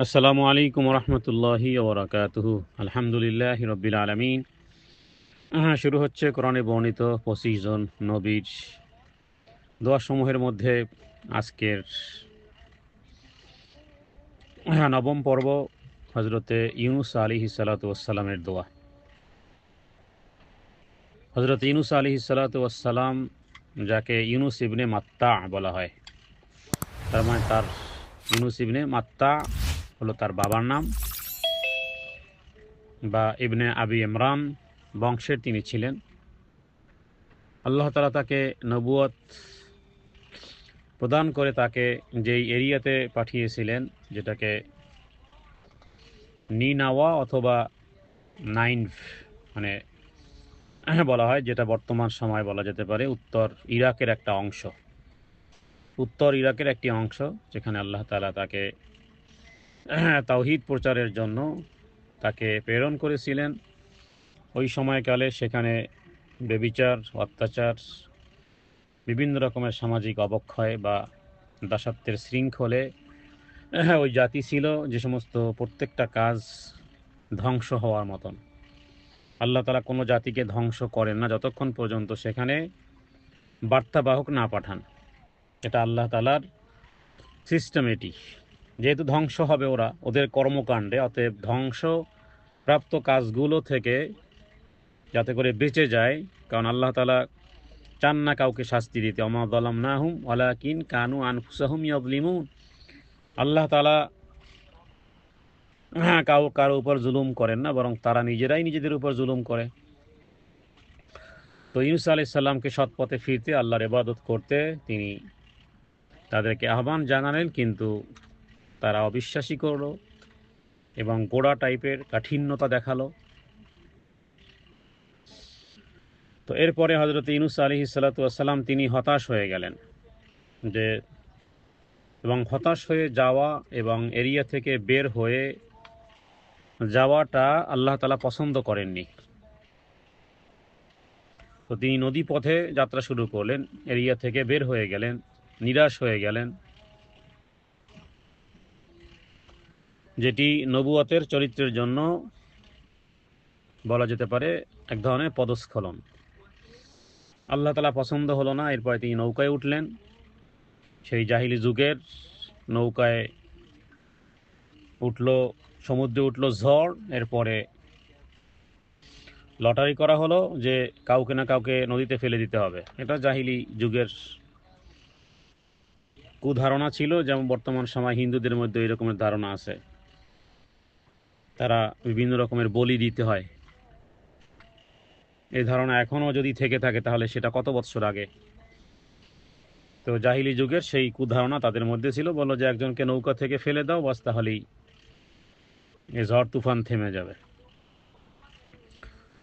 আসসালামু আলাইকুম রহমতুল্লাহি ওবরাকাতুহু। আলহামদুলিল্লাহ রব্বিল আলমিন। শুরু হচ্ছে কোরআনে বর্ণিত 25 জন নবীর দোয়াসমূহের মধ্যে আজকের নবম পর্ব, হজরতে ইউনুস আলাইহিস সালাতু ওয়াসসালামের দোয়া। হজরত ইউনুস আলাইহিস সালাতু ওয়াসসালাম, যাকে ইউনুস ইবনে মাত্তা বলা হয়, তার মানে তার ইউনুস ইবনে মাত্তা হলো তার বাবার নাম, বা ইবনে আবি ইমরান বংশের তিনি ছিলেন। আল্লাহ তাআলা তাকে নবুয়ত প্রদান করে তাকে যেই এরিয়াতে পাঠিয়েছিলেন, যেটাকে নিনাওয়া অথবা নাইনভ মানে বলা হয়, যেটা বর্তমান সময় বলা যেতে পারে উত্তর ইরাকের একটা অংশ, উত্তর ইরাকের একটি অংশ, যেখানে আল্লাহ তাআলা তাকে তাওহীদ প্রচারের জন্য তাকে প্রেরণ করেছিলেন। ওই সময়কালে সেখানে ব্যভিচার, অত্যাচার, বিভিন্ন রকমের সামাজিক অবক্ষয় বা দাসত্বের শৃঙ্খলে ওই জাতি ছিল, যে সমস্ত প্রত্যেকটা কাজ ধ্বংস হওয়ার মতন। আল্লাহ তাআলা কোনো জাতিকে ধ্বংস করেন না যতক্ষণ পর্যন্ত সেখানে বার্তাবাহক না পাঠান। এটা আল্লাহ তাআলার সিস্টেমেটিক। যেহেতু ধ্বংস হবে ওরা ওদের কর্মকাণ্ডে, অতএব ধ্বংসপ্রাপ্ত কাজগুলো থেকে যাতে করে বেঁচে যায়, কারণ আল্লাহ তাআলা চান না কাউকে শাস্তি দিতে। ওমা যালামনাহুম ওয়ালাকিন কানু আনফুসাহুম ইয়াযলিমুন। আল্লাহ তাআলা কারো উপর জুলুম করেন না, বরং তারা নিজেরাই নিজেদের উপর জুলুম করে। তো ইউনুস আলাইহিস সালামকে সৎ পথে ফিরতে, আল্লাহর ইবাদত করতে তিনি তাদেরকে আহ্বান জানালেন, কিন্তু তারা অবিশ্বাসী করলো এবং গোড়া টাইপের কাঠিন্যতা দেখালো। তো এরপরে হযরত ইউনুস আলাইহিস সালাতু ওয়াসসালাম তিনি হতাশ হয়ে গেলেন, যে এবং হতাশ হয়ে যাওয়া এবং এরিয়া থেকে বের হয়ে যাওয়াটা আল্লাহ তাআলা পছন্দ করেননি। তো তিনি নদী পথে যাত্রা শুরু করলেন, এরিয়া থেকে বের হয়ে গেলেন, নিরাশ হয়ে গেলেন, যেটি নবুয়তের চরিত্রের জন্য বলা যেতে পারে এক ধরনের পদস্খলন। আল্লাহ তাআলা পছন্দ হলো না। এরপরে তিনি নৌকায় উঠলেন, সেই জাহিলি যুগের নৌকায় উঠলো, সমুদ্রে উঠলো ঝড়। এরপরে লটারি করা হলো যে কাউকে না কাউকে নদীতে ফেলে দিতে হবে। এটা জাহিলি যুগের কুধারণা ছিল, যেমন বর্তমান সময় হিন্দুদের মধ্যে এই রকমের ধারণা আছে। তারা বিভিন্ন রকমের বলি দিতে হয়, এই ধারণা এখনও যদি থেকে থাকে তাহলে সেটা কত বৎসর আগে। তো জাহিলি যুগের সেই কুধারণা তাদের মধ্যে ছিল, বললো যে একজনকে নৌকা থেকে ফেলে দাও, বাস তাহলেই এ ঝড় তুফান থেমে যাবে।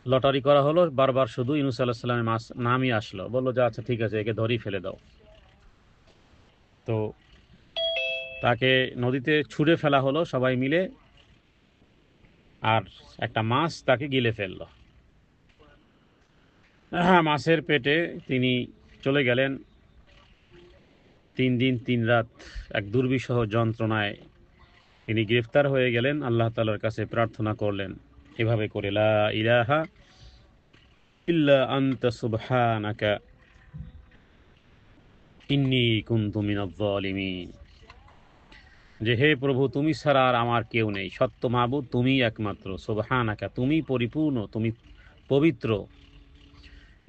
লটারি করা হলো, বারবার শুধু ইউনুস আলাইহিস সালামের নামই আসলো। বললো যে আচ্ছা ঠিক আছে, একে ধরেই ফেলে দাও। তো তাকে নদীতে ছুঁড়ে ফেলা হলো সবাই মিলে, আর একটা মাছ তাকে গিলে ফেললো। মাছের পেটে তিনি চলে গেলেন 3 দিন 3 রাত এক দুর্বিষহ যন্ত্রণায় তিনি গ্রেফতার হয়ে গেলেন। আল্লাহ তাআলার কাছে প্রার্থনা করলেন এভাবে করে, লা ইলাহা ইল্লা আনতা সুবহানাকা ইন্নী কুনতু মিনাজ জালিমিন। যে হে প্রভু, তুমি ছাড়া আর আমার কেউ নেই, সত্য মাবুদ তুমি একমাত্র, সুবহানাকা তুমি পরিপূর্ণ, তুমি পবিত্র,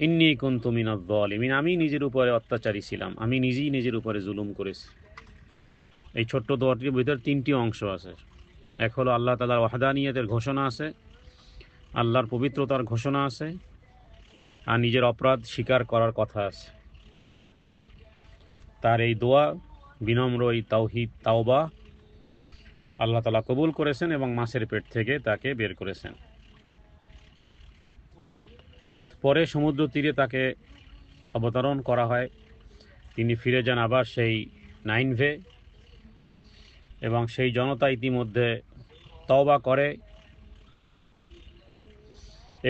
ইন্নী কুনতু মিনাজ জালিমিন আমি নিজের উপরে অত্যাচারী ছিলাম, আমি নিজেই নিজের উপরে জুলুম করেছি। এই ছোট্ট দোয়াটির ভিতর 3টি অংশ আছে। এক হলো আল্লাহ তাআলার ওয়াহদানিয়তের ঘোষণা আছে, আল্লাহর পবিত্রতার ঘোষণা আছে, আর নিজের অপরাধ স্বীকার করার কথা আছে। তার এই দোয়া, বিনম্র এই তাওহীদ তাওবা আল্লাহ তাআলা কবুল করেছেন এবং মাছের পেট থেকে তাকে বের করেছেন। পরে সমুদ্র তীরে তাকে অবতরণ করা হয়। তিনি ফিরে যান আবার সেই নাইনভে, এবং সেই জনতা ইতিমধ্যে তওবা করে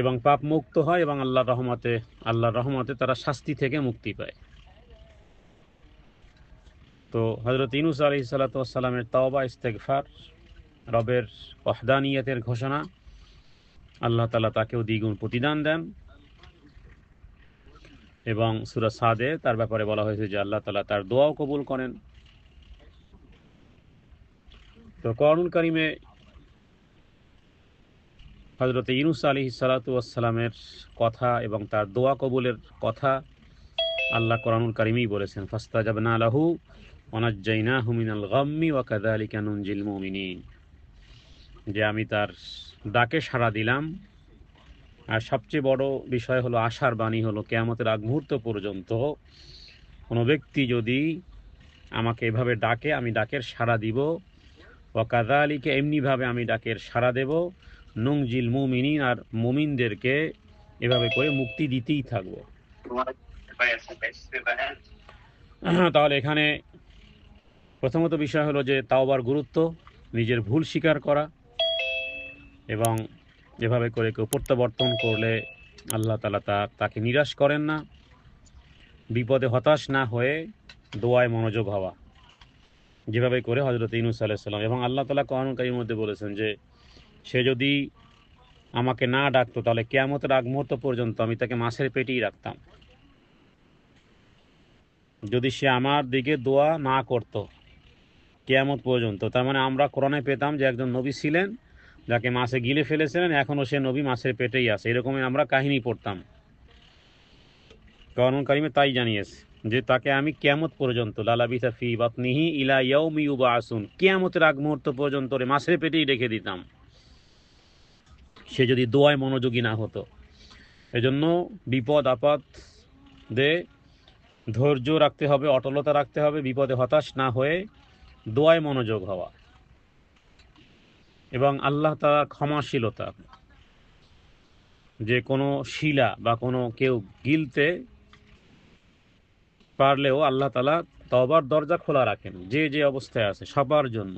এবং পাপ মুক্ত হয়, এবং আল্লাহর রহমতে তারা শাস্তি থেকে মুক্তি পায়। তো হযরত ইউনূস আলাইহিস সালাতু ওয়াস সালামের তওবা ইস্তেগফার রবের ওয়াহদানিয়তের ঘোষণা, আল্লাহ তাআলা তাকেও দ্বিগুণ প্রতিদান দেন। এবং সূরা সাদে তার ব্যাপারে বলা হয়েছে যে আল্লাহ তাআলা তার দোয়াও কবুল করেন। তো কোরআনুল কারীমে হযরত ইউনূস আলাইহিস সালাতু ওয়াস সালামের কথা এবং তার দোয়া কবুলের কথা আল্লাহ কোরআনুল কারীমেই বলেছেন, ফাস্তাজাবনা লাহু ওয়া নাজ্জাইনাহু মিনাল গাম্মি ওয়া কাযালিকা নুনজিল মুমিনিন, যে আমি তার ডাকে সাড়া দিলাম। আর সবচেয়ে বড় বিষয় হলো আশার বাণী হলো কিয়ামতের আগ মুহূর্ত পর্যন্ত কোনো ব্যক্তি যদি আমাকে এভাবে ডাকে, আমি ডাকের সাড়া দিব। ওয়া কাযালিকা, এমনিভাবে আমি ডাকের সাড়া দেব। নুনজিল মুমিনিন, আর মুমিনদেরকে এভাবে করে মুক্তি দিতেই থাকবো। তাহলে এখানে প্রথমত বিষয় হলো যে তাওবার গুরুত্ব, নিজের ভুল স্বীকার করা, এবং যেভাবে করে কেউ প্রত্যাবর্তন করলে আল্লাহ তাআলা তাকে নিরাশ করেন না। বিপদে হতাশ না হয়ে দোয়ায় মনোযোগ হওয়া, যেভাবে করে হযরত ইউনূস আলাইহিস সালাম। এবং আল্লাহ তাআলা কোরআনুল কারীমের মধ্যে বলেছেন যে সে যদি আমাকে না ডাকতো তাহলে কিয়ামতের আগ মুহূর্ত পর্যন্ত আমি তাকে মাছের পেটেই রাখতাম। যদি সে আমার দিকে দোয়া না করত কিয়ামত পর্যন্ত, তার মানে আমরা কোরআনে পেতাম যে একজন নবী ছিলেন যাকে মাছে গিলে ফেলেছিলেন, এখনও সে নবী মাছের পেটেই আছে, এরকমই আমরা কাহিনী পড়তাম। কোরআনুল কারীমে তাই জানিয়েছে যে তাকে আমি কিয়ামত পর্যন্ত, লালাবিসা ফি বাতনিহি ইলা ইয়াউমি ইউবআসুন, কিয়ামতের আগ মুহূর্ত পর্যন্ত মাছের পেটেই রেখে দিতাম, সে যদি দোয়ায় মনোযোগী না হতো। এজন্য বিপদ আপদে ধৈর্য রাখতে হবে, অটলতা রাখতে হবে, বিপদে হতাশ না হয়ে দোয়ায় মনোযোগ হওয়া। এবং আল্লাহ তাআলার ক্ষমাশীলতা, যে কোনো শিলা বা কোনো কেউ গিলতে পারলেও আল্লাহ তাআলা তওবার দরজা খোলা রাখেন, যে যে অবস্থায় আছে সবার জন্য।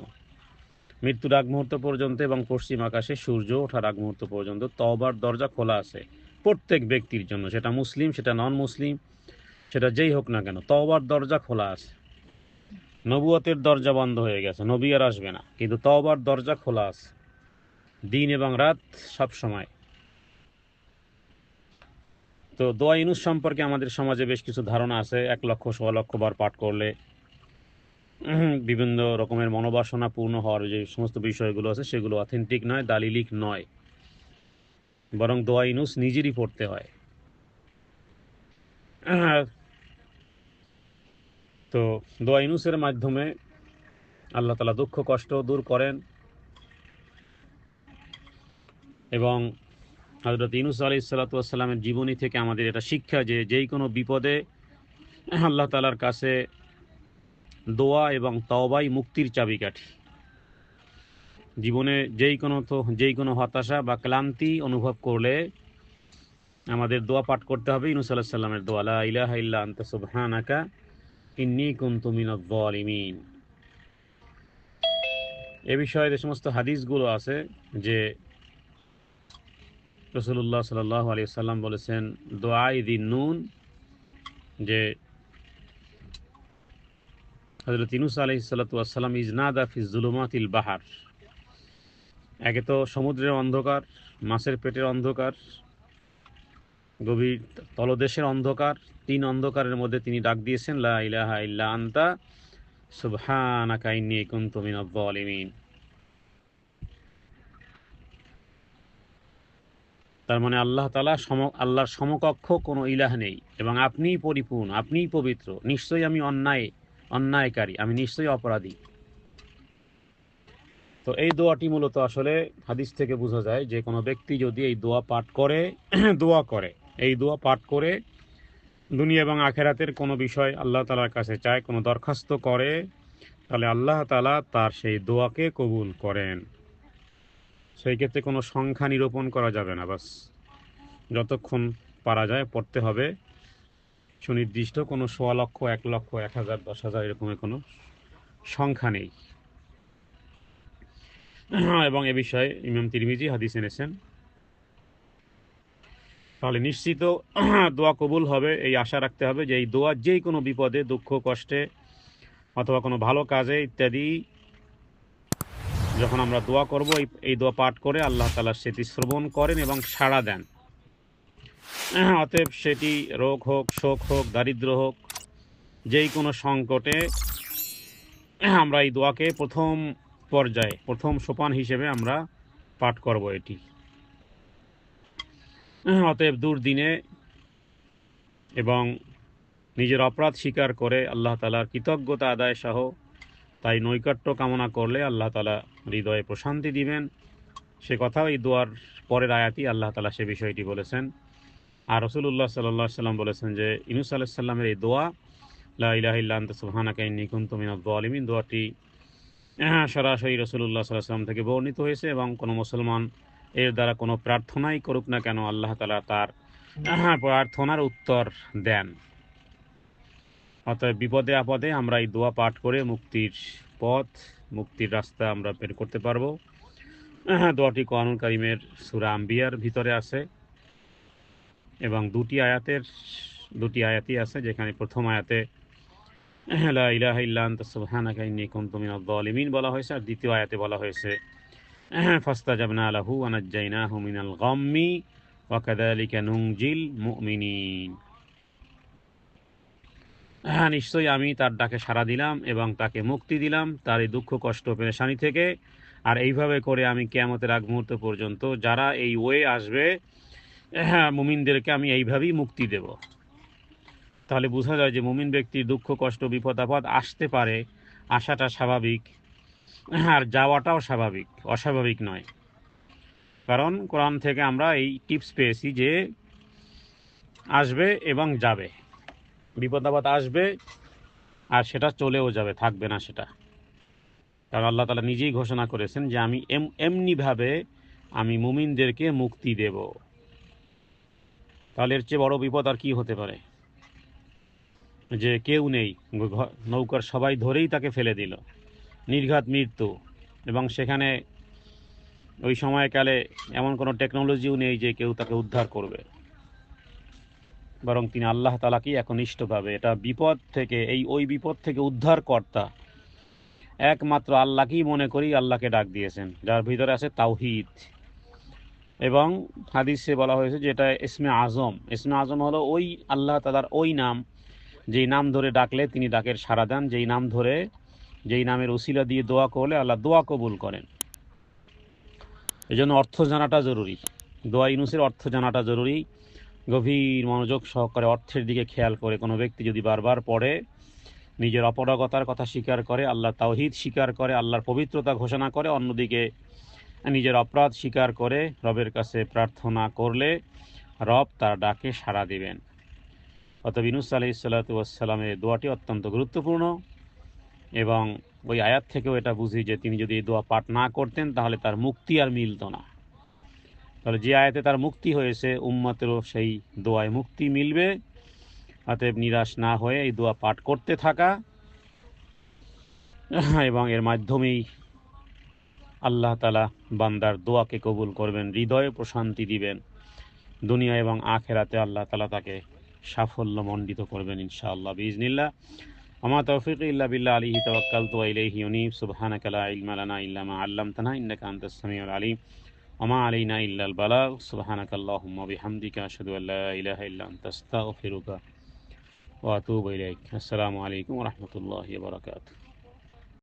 মৃত্যুর আগ মুহূর্ত পর্যন্ত এবং পশ্চিম আকাশে সূর্য ওঠার আগ মুহূর্ত পর্যন্ত তওবার দরজা খোলা আছে প্রত্যেক ব্যক্তির জন্য, সেটা মুসলিম, সেটা নন মুসলিম, সেটা যেই হোক না কেন, তওবার দরজা খোলা আছে। নবুয়তের দরজা বন্ধ হয়ে গেছে, নবী আর আসবে না, কিন্তু তওবার দরজা খোলা আছে দিন এবং রাত সব সময়। তো দোয়া ইউনূস সম্পর্কে আমাদের সমাজে বেশ কিছু ধারণা আছে। 1 লক্ষ 1.25 লক্ষ বার পাঠ করলে বিভিন্ন রকমের মনোবাসনা পূর্ণ হওয়ার যে সমস্ত বিষয়গুলো আছে সেগুলো অথেন্টিক নয়, দালিলিক নয়, বরং দোয়া ইউনূস নিজেরই পড়তে হয়। তো দোয়া ইউনূসের মাধ্যমে আল্লাহ তাআলা দুঃখ কষ্ট দূর করেন। এবং হযরত ইউনূস আলাইহিস সালাতু ওয়াস সালামের জীবনী থেকে আমাদের এটা শিক্ষা যে যেই কোনো বিপদে আল্লাহ তাআলার কাছে দোয়া এবং তওবাই মুক্তির চাবিকাঠি। জীবনে যেই কোনো হতাশা বা ক্লান্তি অনুভব করলে আমাদের দোয়া পাঠ করতে হবে ইউনূস আলাইহিস সালামের দোয়া, লা ইলাহা ইল্লা আনতা সুবহানাকা ইন্নী কুনতু মিনাজ জালিমিন। এ বিষয়ে যে সমস্ত হাদিসগুলো আছে যে রাসূলুল্লাহ সাল্লাল্লাহু আলাইহি ওয়াসাল্লাম বলেছেন দোয়ায়ে যিন নুন, যে হযরত ইউনূস আলাইহিস সালাতু ওয়াস সালাম ইজনাদা ফি যুলুমাতিল বাহর, একে তো সমুদ্রের অন্ধকার, মাছের পেটের অন্ধকার, গভীর তলদেশের অন্ধকার, 3 অন্ধকারের মধ্যে তিনি ডাক দিয়েছেন লা ইলাহা ইল্লা আনতা সুবহানাকা ইন্নী কুনতু মিনাজ জালিমিন। তার মানে আল্লাহ তাআলা আল্লাহর সমকক্ষ কোনো ইলাহ নেই এবং আপনিই পরিপূর্ণ, আপনিই পবিত্র, নিশ্চয়ই আমি অন্যায়কারী, আমি নিশ্চয়ই অপরাধী। তো এই দোয়াটি মূলত আসলে হাদিস থেকে বোঝা যায় যে কোনো ব্যক্তি যদি এই দোয়া পাঠ করে এই দোয়া পাঠ করে দুনিয়া এবং আখেরাতের কোনো বিষয় আল্লাহ তাআলার কাছে চায়, কোনো দরখাস্ত করে, তাহলে আল্লাহ তাআলা তার সেই দোয়াকে কবুল করেন। সেই ক্ষেত্রে কোনো সংখ্যা নিরূপণ করা যাবে না, বাস যতক্ষণ পারা যায় পড়তে হবে, সুনির্দিষ্ট কোনো 1.25 লক্ষ 1 লক্ষ 1000 10,000 এরকমের কোনো সংখ্যা নেই। এবং এ বিষয়ে ইমাম তিরমিজি হাদিস এনেছেন। তাহলে নিশ্চিত দোয়া কবুল হবে, এই আশা রাখতে হবে যে এই দোয়া যেই কোনো বিপদে, দুঃখ কষ্টে অথবা কোনো ভালো কাজে ইত্যাদি যখন আমরা দোয়া করব এই দোয়া পাঠ করে আল্লাহ তাআলা সেটি শ্রবণ করেন এবং সাড়া দেন। অতএব সেটি রোগ হোক, শোক হোক, দারিদ্র হোক, যেই কোনো সংকটে আমরা এই দোয়াকে প্রথম পর্যায়ে, প্রথম সোপান হিসেবে আমরা পাঠ করব এটি। অতএব দুর্দিনে এবং নিজের অপরাধ স্বীকার করে আল্লাহ তাআলার কৃতজ্ঞতা আদায় সহ তাই নৈকট্য কামনা করলে আল্লাহ তাআলা হৃদয়ে প্রশান্তি দিবেন। সে কথাও এই দোয়ার পরের আয়াতই আল্লাহ তাআলা সে বিষয়টি বলেছেন। আর রাসূলুল্লাহ সাল্লাল্লাহু আলাইহি ওয়াসাল্লাম বলেছেন যে ইউনূস আলাইহিস সালামের এই দোয়া, লা ইলাহা ইল্লা আনতা সুবহানাকা ইন্নী কুনতু মিনাজ জালিমিন, দোয়াটি সরাসরি রাসূলুল্লাহ সাল্লাল্লাহু আলাইহি ওয়াসাল্লাম থেকে বর্ণিত হয়েছে এবং কোনো মুসলমান এর দ্বারা কোনো প্রার্থনাই করুক না কেন, আল্লাহ তাআলা তার প্রার্থনার উত্তর দেন। অতএব বিপদে আপদে আমরা এই দোয়া পাঠ করে মুক্তির পথ, মুক্তির রাস্তা আমরা বের করতে পারবো। দোয়াটি কোরআনুল কারীমের সূরা আম্বিয়ার ভিতরে আছে এবং দুটি আয়াতই আছে, যেখানে প্রথম আয়াতে লা ইলাহা ইল্লা আনতা সুবহানাকা ইন্নী কুনতু মিনাজ জালিমিন বলা হয়েছে, আর দ্বিতীয় আয়াতে বলা হয়েছে ফাস্তাজাবনা লাহু ওয়া নাজ্জায়নাহু মিনাল গাম্মি ওয়া কাযালিকা নুনজিল মুমিনিন। নিশ্চয়ই আমি তার ডাকে সাড়া দিলাম এবং তাকে মুক্তি দিলাম তার এই দুঃখ কষ্ট পেরেশানি থেকে। আর এইভাবে করে আমি কিয়ামতের আগ মুহূর্ত পর্যন্ত যারা এই ওয়ে আসবে মুমিনদেরকে আমি এইভাবেই মুক্তি দেব। তাহলে বোঝা যায় যে মুমিন ব্যক্তির দুঃখ কষ্ট বিপদ আপদ আসতে পারে, আসাটা স্বাভাবিক, আর যাওয়াটাও স্বাভাবিক, অস্বাভাবিক নয়। কারণ কোরআন থেকে আমরা এই টিপস পেয়েছি যে আসবে এবং যাবে, বিপদ আপদ আসবে আর সেটা চলেও যাবে, থাকবে না সেটা। কারণ আল্লাহ তাআলা নিজেই ঘোষণা করেছেন যে আমি এমনিভাবে আমি মুমিনদেরকে মুক্তি দেব। তাহলে এর চেয়ে বড় বিপদ আর কি হতে পারে, যে কেউ নেই, নৌকার সবাই ধরেই তাকে ফেলে দিল, নির্ঘাত মৃত্যু, এবং সেখানে ওই সময়কালে এমন কোনো টেকনোলজিও নেই যে কেউ তাকে উদ্ধার করবে, বরং তিনি আল্লাহ তাআলাকেই একনিষ্ঠভাবে এটা বিপদ থেকে ওই বিপদ থেকে উদ্ধার কর্তা একমাত্র আল্লাহকেই মনে করি আল্লাহকে ডাক দিয়েছেন, যার ভিতরে আছে তাওহীদ। এবং হাদিসে বলা হয়েছে যে এটা ইসমে আজম হলো ওই আল্লাহ তাআলার ওই নাম যেই নাম ধরে ডাকলে তিনি ডাকের সাড়া দেন, যেই নামের উসিলা দিয়ে দোয়া করলে আল্লাহ দোয়া কবুল করেন। এই জন্য অর্থ জানাটা জরুরি, দোয়া ইউনূসের অর্থ জানাটা জরুরি। গভীর মনোযোগ সহকারে অর্থের দিকে খেয়াল করে কোনো ব্যক্তি যদি বারবার পড়ে, নিজের অপরাগতার কথা স্বীকার করে, আল্লাহ তাওহীদ স্বীকার করে, আল্লাহর পবিত্রতা ঘোষণা করে, অন্যদিকে নিজের অপরাধ স্বীকার করে রবের কাছে প্রার্থনা করলে রব তার ডাকে সাড়া দিবেন। অতএব ইউনূস আলাইহিস সালাতু ওয়াস সালামের দোয়াটি অত্যন্ত গুরুত্বপূর্ণ এবং ওই আয়াত থেকেও এটা বুঝি যে তিনি যদি এই দোয়া পাঠ না করতেন তাহলে তার মুক্তি আর মিলত না। তাহলে যে আয়াতে তার মুক্তি হয়েছে, উম্মতেরও সেই দোয়ায় মুক্তি মিলবে। অতএব নিরাশ না হয়ে এই দোয়া পাঠ করতে থাকা এবং এর মাধ্যমেই আল্লাহ তাআলা বান্দার দোয়াকে কবুল করবেন, হৃদয়ে প্রশান্তি দিবেন, দুনিয়া এবং আখেরাতে আল্লাহ তাআলা তাকে সাফল্যমণ্ডিত করবেন ইনশাআল্লাহ বিইজনিল্লাহ। আমা তাওফীকি ইল্লা বিল্লাহ আলাইহি তাওয়াক্কালতু ওয়া ইলাইহি উনীব। সুবহানাকা লা ইলমা লানা ইল্লা মা আল্লামতানা ইন্নাকা আনতাস সামিউল আলিম। ওমা আলাইনা ইল্লাল বালাগ। সুবহানাকা আল্লাহুম্মা বিহামদিকা আশহাদু আল্লা ইলাহা ইল্লা আনতা আস্তাগফিরুকা ওয়া আতুবু ইলাইক। আসসালামু আলাইকুম ওয়া রাহমাতুল্লাহি ওয়া বারাকাতুহু।